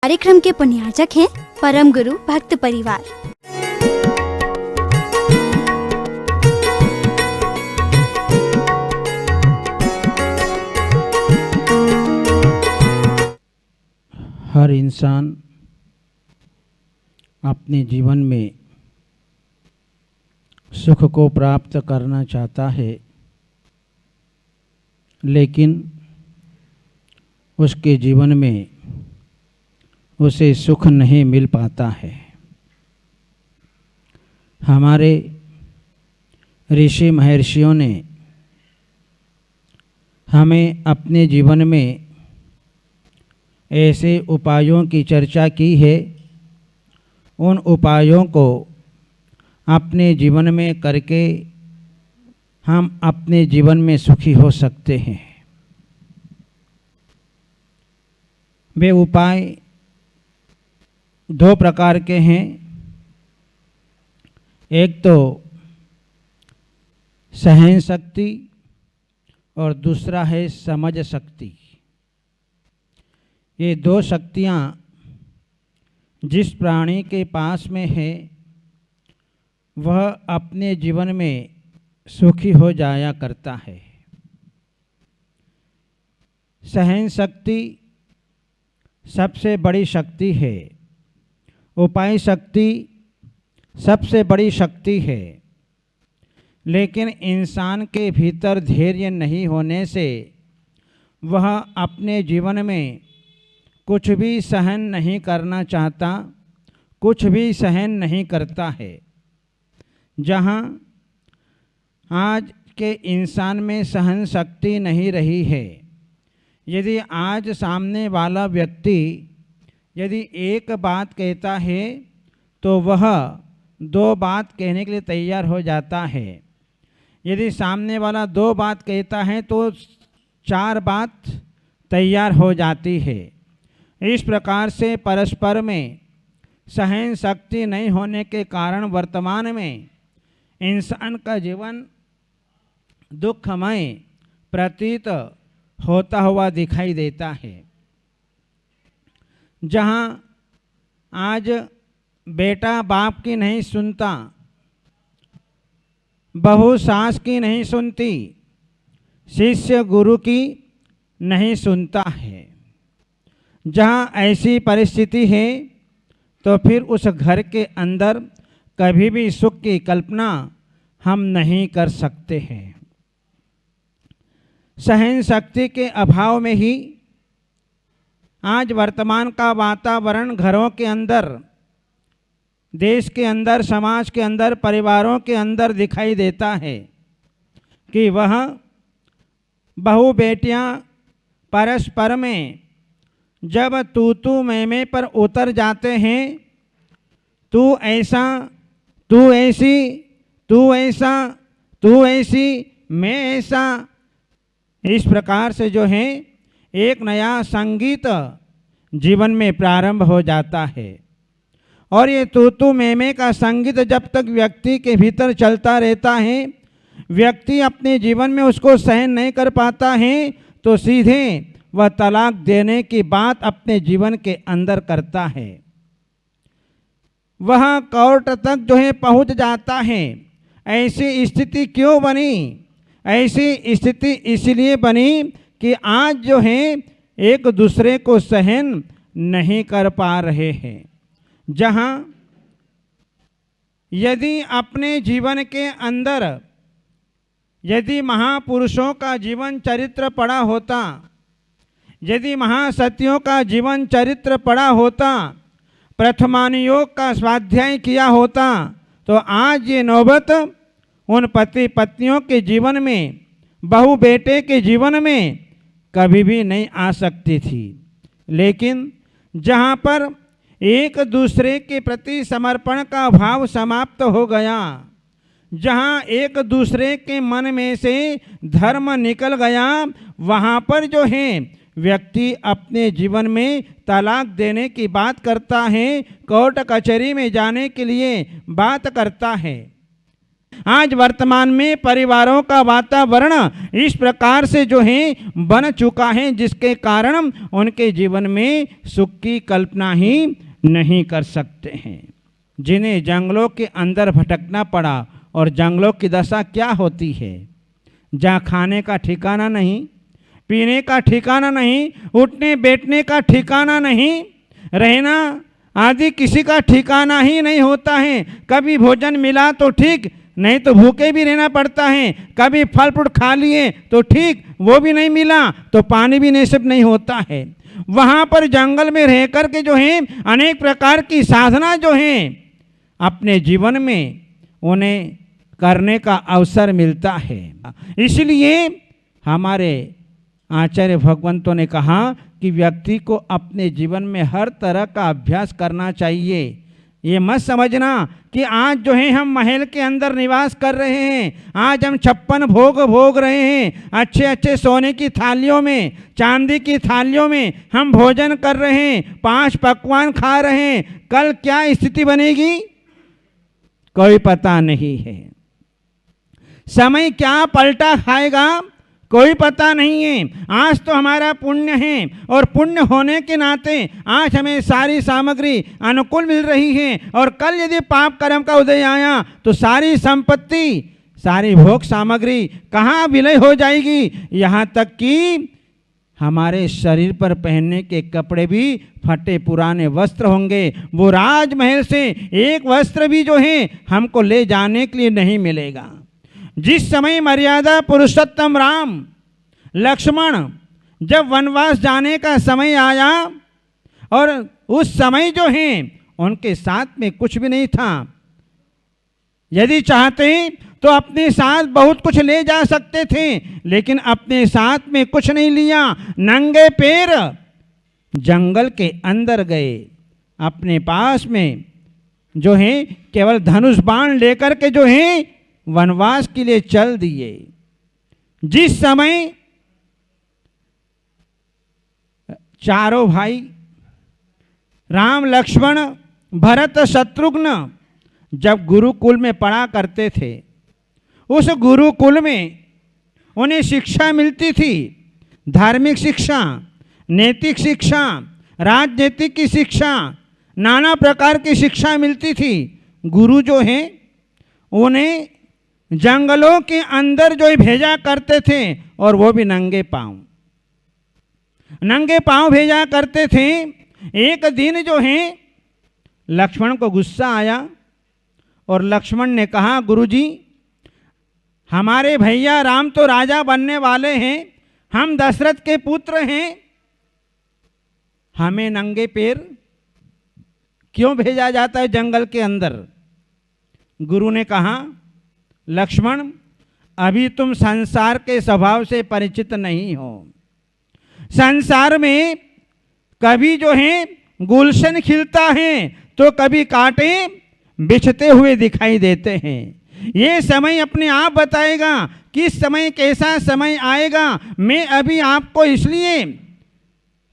कार्यक्रम के पुण्यार्चक हैं परम गुरु भक्त परिवार। हर इंसान अपने जीवन में सुख को प्राप्त करना चाहता है, लेकिन उसके जीवन में उसे सुख नहीं मिल पाता है। हमारे ऋषि महर्षियों ने हमें अपने जीवन में ऐसे उपायों की चर्चा की है। उन उपायों को अपने जीवन में करके हम अपने जीवन में सुखी हो सकते हैं। वे उपाय दो प्रकार के हैं। एक तो सहन शक्ति और दूसरा है समझ शक्ति। ये दो शक्तियाँ जिस प्राणी के पास में है वह अपने जीवन में सुखी हो जाया करता है। सहन शक्ति सबसे बड़ी शक्ति है, उपाय शक्ति सबसे बड़ी शक्ति है, लेकिन इंसान के भीतर धैर्य नहीं होने से वह अपने जीवन में कुछ भी सहन नहीं करना चाहता, कुछ भी सहन नहीं करता है। जहाँ आज के इंसान में सहन शक्ति नहीं रही है, यदि आज सामने वाला व्यक्ति यदि एक बात कहता है तो वह दो बात कहने के लिए तैयार हो जाता है। यदि सामने वाला दो बात कहता है तो चार बात तैयार हो जाती है। इस प्रकार से परस्पर में सहन शक्ति नहीं होने के कारण वर्तमान में इंसान का जीवन दुखमय प्रतीत होता हुआ दिखाई देता है। जहाँ आज बेटा बाप की नहीं सुनता, बहू सास की नहीं सुनती, शिष्य गुरु की नहीं सुनता है। जहाँ ऐसी परिस्थिति है तो फिर उस घर के अंदर कभी भी सुख की कल्पना हम नहीं कर सकते हैं। सहन शक्ति के अभाव में ही आज वर्तमान का वातावरण घरों के अंदर, देश के अंदर, समाज के अंदर, परिवारों के अंदर दिखाई देता है कि वह बहू बेटियां परस्पर में जब तू मैं पर उतर जाते हैं, तू ऐसा, तू ऐसी, तू ऐसा, तू ऐसी, मैं ऐसा, इस प्रकार से जो है एक नया संगीत जीवन में प्रारंभ हो जाता है। और ये तू मैं का संगीत जब तक व्यक्ति के भीतर चलता रहता है, व्यक्ति अपने जीवन में उसको सहन नहीं कर पाता है तो सीधे वह तलाक देने की बात अपने जीवन के अंदर करता है। वह कोर्ट तक जो है पहुंच जाता है। ऐसी स्थिति क्यों बनी? ऐसी स्थिति इसलिए बनी कि आज जो है एक दूसरे को सहन नहीं कर पा रहे हैं। जहाँ यदि अपने जीवन के अंदर यदि महापुरुषों का जीवन चरित्र पड़ा होता, यदि महासतियों का जीवन चरित्र पड़ा होता, प्रथमान योग का स्वाध्याय किया होता, तो आज ये नौबत उन पति पत्नियों के जीवन में, बहू बेटे के जीवन में कभी भी नहीं आ सकती थी। लेकिन जहाँ पर एक दूसरे के प्रति समर्पण का भाव समाप्त हो गया, जहाँ एक दूसरे के मन में से धर्म निकल गया, वहाँ पर जो है व्यक्ति अपने जीवन में तलाक देने की बात करता है, कोर्ट कचहरी में जाने के लिए बात करता है। आज वर्तमान में परिवारों का वातावरण इस प्रकार से जो है बन चुका है, जिसके कारण उनके जीवन में सुख की कल्पना ही नहीं कर सकते हैं। जिन्हें जंगलों के अंदर भटकना पड़ा, और जंगलों की दशा क्या होती है, जहाँ खाने का ठिकाना नहीं, पीने का ठिकाना नहीं, उठने बैठने का ठिकाना नहीं, रहना आदि किसी का ठिकाना ही नहीं होता है। कभी भोजन मिला तो ठीक, नहीं तो भूखे भी रहना पड़ता है। कभी फल फ्रूट खा लिए तो ठीक, वो भी नहीं मिला तो पानी भी नसीब नहीं होता है। वहाँ पर जंगल में रह कर के जो है अनेक प्रकार की साधना जो है अपने जीवन में उन्हें करने का अवसर मिलता है। इसलिए हमारे आचार्य भगवंतों ने कहा कि व्यक्ति को अपने जीवन में हर तरह का अभ्यास करना चाहिए। ये मत समझना कि आज जो है हम महल के अंदर निवास कर रहे हैं, आज हम 56 भोग भोग रहे हैं, अच्छे अच्छे सोने की थालियों में, चांदी की थालियों में हम भोजन कर रहे हैं, 5 पकवान खा रहे हैं। कल क्या स्थिति बनेगी कोई पता नहीं है। समय क्या पलटा खाएगा कोई पता नहीं है। आज तो हमारा पुण्य है, और पुण्य होने के नाते आज हमें सारी सामग्री अनुकूल मिल रही है, और कल यदि पाप कर्म का उदय आया तो सारी संपत्ति, सारी भोग सामग्री कहाँ विलय हो जाएगी। यहाँ तक कि हमारे शरीर पर पहनने के कपड़े भी फटे पुराने वस्त्र होंगे। वो राजमहल से एक वस्त्र भी जो है हमको ले जाने के लिए नहीं मिलेगा। जिस समय मर्यादा पुरुषोत्तम राम लक्ष्मण जब वनवास जाने का समय आया, और उस समय जो है उनके साथ में कुछ भी नहीं था। यदि चाहते तो अपने साथ बहुत कुछ ले जा सकते थे, लेकिन अपने साथ में कुछ नहीं लिया। नंगे पैर जंगल के अंदर गए, अपने पास में जो है केवल धनुष बाण लेकर के जो है वनवास के लिए चल दिए। जिस समय चारों भाई राम लक्ष्मण भरत शत्रुघ्न जब गुरुकुल में पढ़ा करते थे, उस गुरुकुल में उन्हें शिक्षा मिलती थी, धार्मिक शिक्षा, नैतिक शिक्षा, राजनीतिक की शिक्षा, नाना प्रकार की शिक्षा मिलती थी। गुरु जो हैं उन्हें जंगलों के अंदर जो भेजा करते थे, और वो भी नंगे पांव भेजा करते थे। एक दिन जो है लक्ष्मण को गुस्सा आया, और लक्ष्मण ने कहा, गुरुजी हमारे भैया राम तो राजा बनने वाले हैं, हम दशरथ के पुत्र हैं, हमें नंगे पैर क्यों भेजा जाता है जंगल के अंदर। गुरु ने कहा, लक्ष्मण अभी तुम संसार के स्वभाव से परिचित नहीं हो। संसार में कभी जो है गुलशन खिलता है तो कभी कांटे बिछते हुए दिखाई देते हैं। ये समय अपने आप बताएगा किस समय कैसा समय आएगा। मैं अभी आपको इसलिए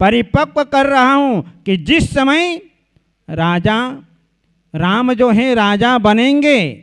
परिपक्व कर रहा हूं कि जिस समय राजा राम जो है राजा बनेंगे,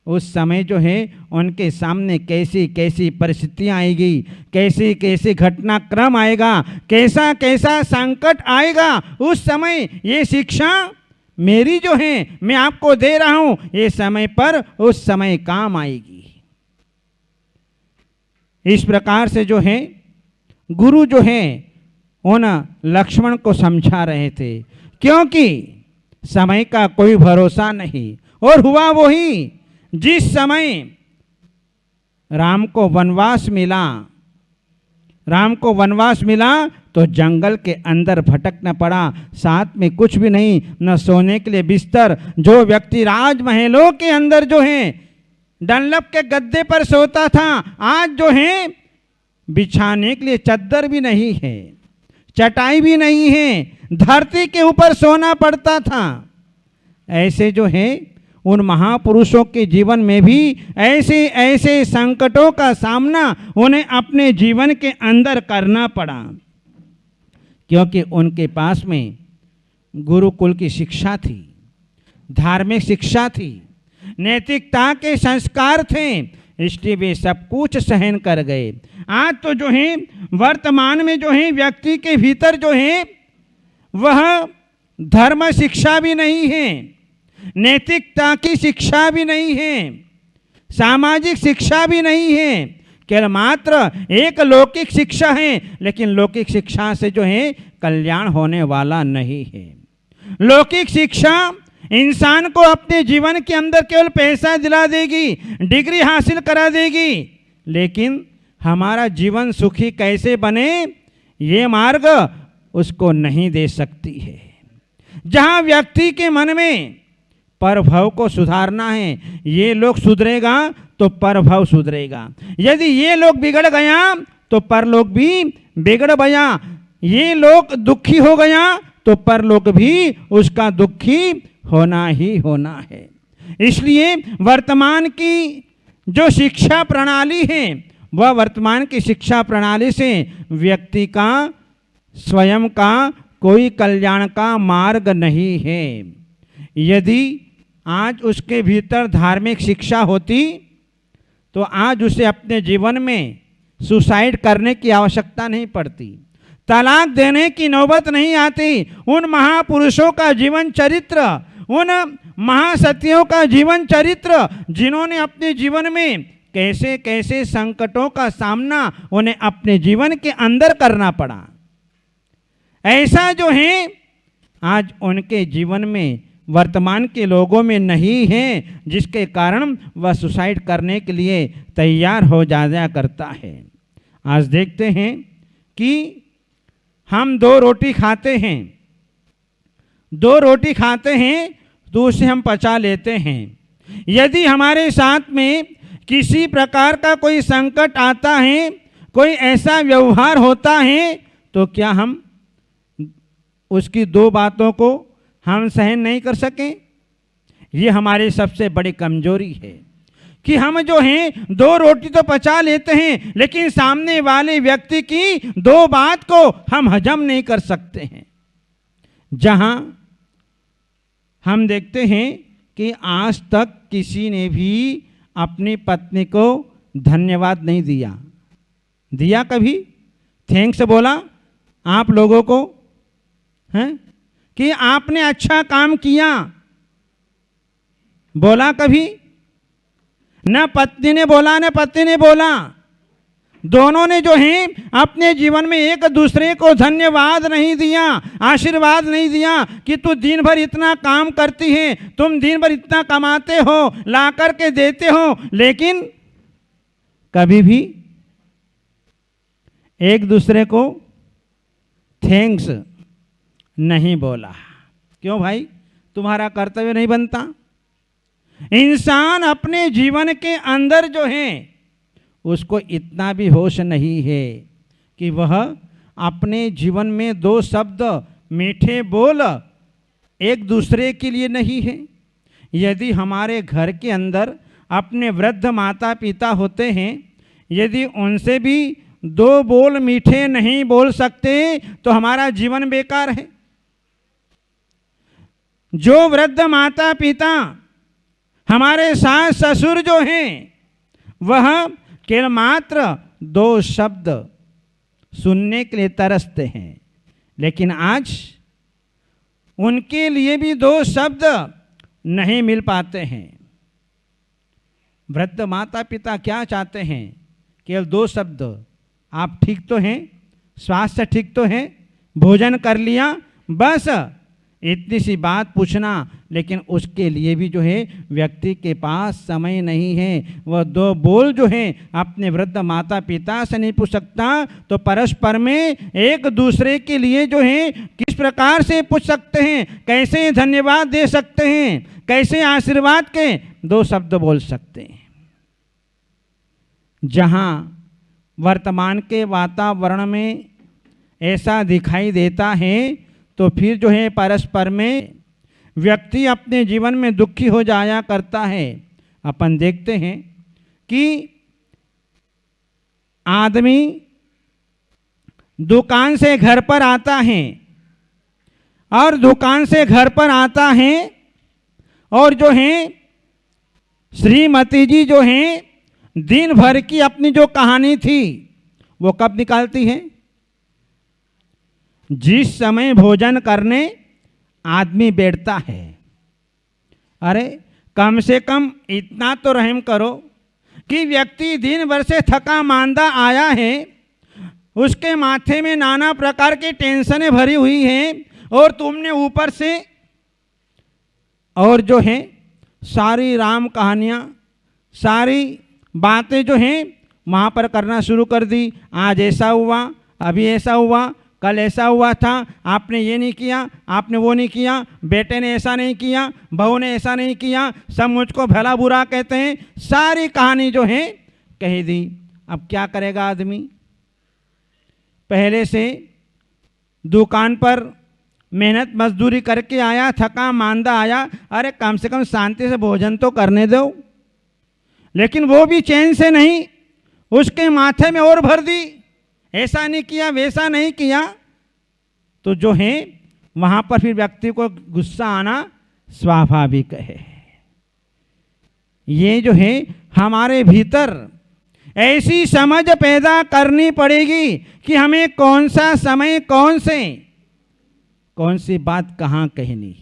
उस समय जो है उनके सामने कैसी कैसी परिस्थितियां आएगी, कैसी कैसी घटनाक्रम आएगा, कैसा कैसा संकट आएगा। उस समय ये शिक्षा मेरी जो है मैं आपको दे रहा हूं, ये समय पर उस समय काम आएगी। इस प्रकार से जो है गुरु जो है उन लक्ष्मण को समझा रहे थे, क्योंकि समय का कोई भरोसा नहीं। और हुआ वही, जिस समय राम को वनवास मिला तो जंगल के अंदर भटकना पड़ा। साथ में कुछ भी नहीं, न सोने के लिए बिस्तर। जो व्यक्ति राजमहलों के अंदर जो है डनलप के गद्दे पर सोता था, आज जो है बिछाने के लिए चद्दर भी नहीं है, चटाई भी नहीं है, धरती के ऊपर सोना पड़ता था। ऐसे जो है उन महापुरुषों के जीवन में भी ऐसे ऐसे संकटों का सामना उन्हें अपने जीवन के अंदर करना पड़ा, क्योंकि उनके पास में गुरुकुल की शिक्षा थी, धार्मिक शिक्षा थी, नैतिकता के संस्कार थे, इसलिए वे सब कुछ सहन कर गए। आज तो जो है वर्तमान में जो है व्यक्ति के भीतर जो है वह धर्म शिक्षा भी नहीं है, नैतिकता की शिक्षा भी नहीं है, सामाजिक शिक्षा भी नहीं है, केवल मात्र एक लौकिक शिक्षा है। लेकिन लौकिक शिक्षा से जो है कल्याण होने वाला नहीं है। लौकिक शिक्षा इंसान को अपने जीवन के अंदर केवल पैसा दिला देगी, डिग्री हासिल करा देगी, लेकिन हमारा जीवन सुखी कैसे बने ये मार्ग उसको नहीं दे सकती है। जहाँ व्यक्ति के मन में परभव को सुधारना है, ये लोग सुधरेगा तो परभव सुधरेगा। यदि ये लोग बिगड़ गया तो परलोक भी बिगड़ गया। ये लोग दुखी हो गया तो परलोक भी उसका दुखी होना ही होना है। इसलिए वर्तमान की जो शिक्षा प्रणाली है वह वर्तमान की शिक्षा प्रणाली से व्यक्ति का स्वयं का कोई कल्याण का मार्ग नहीं है। यदि आज उसके भीतर धार्मिक शिक्षा होती तो आज उसे अपने जीवन में सुसाइड करने की आवश्यकता नहीं पड़ती, तलाक देने की नौबत नहीं आती। उन महापुरुषों का जीवन चरित्र, उन महासतियों का जीवन चरित्र जिन्होंने अपने जीवन में कैसे कैसे संकटों का सामना उन्हें अपने जीवन के अंदर करना पड़ा, ऐसा जो है आज उनके जीवन में वर्तमान के लोगों में नहीं है, जिसके कारण वह सुसाइड करने के लिए तैयार हो जाया करता है। आज देखते हैं कि हम 2 रोटी खाते हैं, 2 रोटी खाते हैं तो उसे हम पचा लेते हैं। यदि हमारे साथ में किसी प्रकार का कोई संकट आता है, कोई ऐसा व्यवहार होता है, तो क्या हम उसकी 2 बातों को हम सहन नहीं कर सकें? ये हमारी सबसे बड़ी कमजोरी है कि हम जो हैं 2 रोटी तो पचा लेते हैं, लेकिन सामने वाले व्यक्ति की 2 बात को हम हजम नहीं कर सकते हैं। जहां हम देखते हैं कि आज तक किसी ने भी अपनी पत्नी को धन्यवाद नहीं दिया। दिया कभी? थैंक्स बोला आप लोगों को हैं कि आपने अच्छा काम किया, बोला कभी? न पत्नी ने बोला न पति ने बोला। दोनों ने जो है अपने जीवन में एक दूसरे को धन्यवाद नहीं दिया, आशीर्वाद नहीं दिया कि तू दिन भर इतना काम करती है, तुम दिन भर इतना कमाते हो, ला करके देते हो, लेकिन कभी भी एक दूसरे को थैंक्स नहीं बोला। क्यों भाई? तुम्हारा कर्तव्य नहीं बनता? इंसान अपने जीवन के अंदर जो है उसको इतना भी होश नहीं है कि वह अपने जीवन में 2 शब्द मीठे बोल एक दूसरे के लिए नहीं है। यदि हमारे घर के अंदर अपने वृद्ध माता पिता होते हैं, यदि उनसे भी 2 बोल मीठे नहीं बोल सकते तो हमारा जीवन बेकार है। जो वृद्ध माता पिता, हमारे सास ससुर जो हैं, वह केवल मात्र 2 शब्द सुनने के लिए तरसते हैं, लेकिन आज उनके लिए भी 2 शब्द नहीं मिल पाते हैं। वृद्ध माता पिता क्या चाहते हैं? केवल 2 शब्द, आप ठीक तो हैं, स्वास्थ्य ठीक तो है, भोजन कर लिया, बस इतनी सी बात पूछना। लेकिन उसके लिए भी जो है व्यक्ति के पास समय नहीं है। वह 2 बोल जो है अपने वृद्ध माता पिता से नहीं पूछ सकता, तो परस्पर में एक दूसरे के लिए जो है किस प्रकार से पूछ सकते हैं, कैसे धन्यवाद दे सकते हैं, कैसे आशीर्वाद के 2 शब्द बोल सकते हैं। जहाँ वर्तमान के वातावरण में ऐसा दिखाई देता है तो फिर जो है परस्पर में व्यक्ति अपने जीवन में दुखी हो जाया करता है। अपन देखते हैं कि आदमी दुकान से घर पर आता है और दुकान से घर पर आता है और जो है श्रीमती जी जो हैं दिन भर की अपनी जो कहानी थी वो कब निकालती हैं? जिस समय भोजन करने आदमी बैठता है। अरे कम से कम इतना तो रहम करो कि व्यक्ति दिन भर से थका मांदा आया है, उसके माथे में नाना प्रकार की टेंशनें भरी हुई हैं और तुमने ऊपर से और जो है सारी राम कहानियाँ, सारी बातें जो हैं वहाँ पर करना शुरू कर दी। आज ऐसा हुआ, अभी ऐसा हुआ, कल ऐसा हुआ था, आपने ये नहीं किया, आपने वो नहीं किया, बेटे ने ऐसा नहीं किया, बहू ने ऐसा नहीं किया, सब मुझको भला बुरा कहते हैं। सारी कहानी जो है कह दी। अब क्या करेगा आदमी? पहले से दुकान पर मेहनत मजदूरी करके आया, थका मांदा आया, अरे कम से कम शांति से भोजन तो करने दो। लेकिन वो भी चैन से नहीं, उसके माथे में और भर दी, ऐसा नहीं किया, वैसा नहीं किया। तो जो है वहाँ पर फिर व्यक्ति को गुस्सा आना स्वाभाविक है। ये जो है हमारे भीतर ऐसी समझ पैदा करनी पड़ेगी कि हमें कौन सा समय कौन सी बात कहाँ कहनी।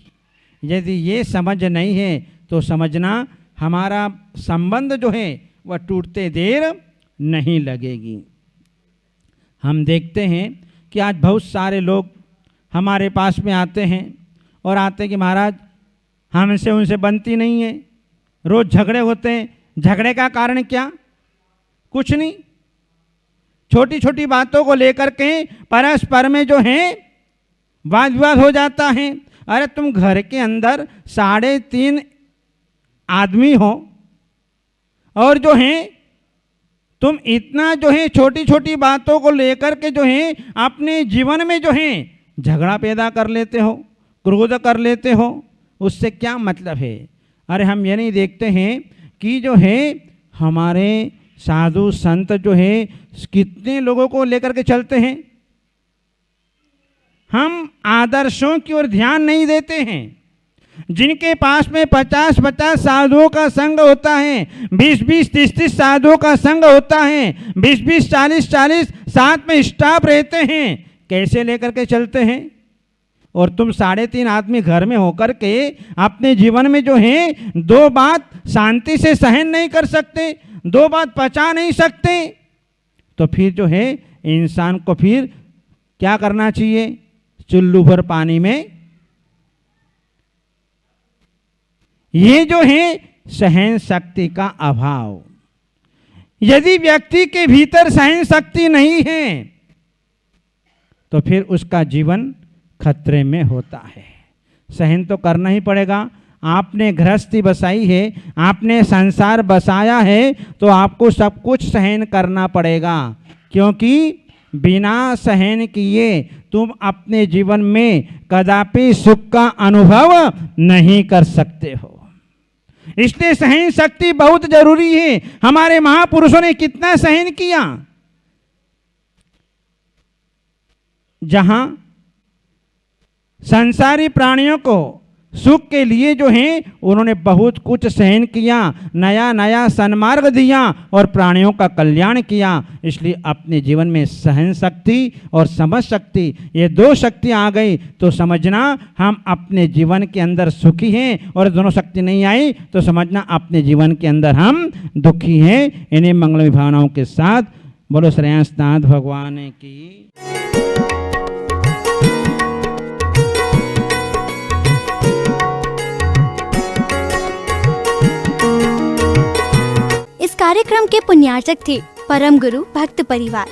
यदि ये समझ नहीं है तो समझना हमारा संबंध जो है वह टूटते देर नहीं लगेगी। हम देखते हैं कि आज बहुत सारे लोग हमारे पास में आते हैं और आते हैं कि महाराज हमसे उनसे बनती नहीं है, रोज़ झगड़े होते हैं। झगड़े का कारण क्या? कुछ नहीं, छोटी छोटी बातों को लेकर के परस्पर में जो है वाद विवाद हो जाता है। अरे तुम घर के अंदर 3.5 आदमी हो और जो है तुम इतना जो है छोटी छोटी बातों को लेकर के जो है अपने जीवन में जो है झगड़ा पैदा कर लेते हो, क्रोध कर लेते हो। उससे क्या मतलब है? अरे हम ये नहीं देखते हैं कि जो है हमारे साधु संत जो है कितने लोगों को लेकर के चलते हैं। हम आदर्शों की ओर ध्यान नहीं देते हैं। जिनके पास में 50-50 साधुओं का संग होता है, 20-20, 30-30 साधुओं का संग होता है, 20-20, 40-40 साथ में स्टाफ रहते हैं, कैसे लेकर के चलते हैं? और तुम 3.5 आदमी घर में होकर के अपने जीवन में जो है 2 बात शांति से सहन नहीं कर सकते, 2 बात पचा नहीं सकते, तो फिर जो है इंसान को फिर क्या करना चाहिए? चुल्लू भर पानी में। ये जो है सहन शक्ति का अभाव। यदि व्यक्ति के भीतर सहन शक्ति नहीं है तो फिर उसका जीवन खतरे में होता है। सहन तो करना ही पड़ेगा। आपने गृहस्थी बसाई है, आपने संसार बसाया है, तो आपको सब कुछ सहन करना पड़ेगा, क्योंकि बिना सहन किए तुम अपने जीवन में कदापि सुख का अनुभव नहीं कर सकते हो। इसलिए सहन शक्ति बहुत जरूरी है। हमारे महापुरुषों ने कितना सहन किया। जहां संसारी प्राणियों को सुख के लिए जो है उन्होंने बहुत कुछ सहन किया, नया नया सन्मार्ग दिया और प्राणियों का कल्याण किया। इसलिए अपने जीवन में सहन शक्ति और समझ शक्ति, ये 2 शक्ति आ गई तो समझना हम अपने जीवन के अंदर सुखी हैं, और दोनों शक्ति नहीं आई तो समझना अपने जीवन के अंदर हम दुखी हैं। इन्हीं मंगल भावनाओं के साथ बोलो श्रेयांसनाथ भगवान की। इस कार्यक्रम के पुण्यार्चक थे परम गुरु भक्त परिवार।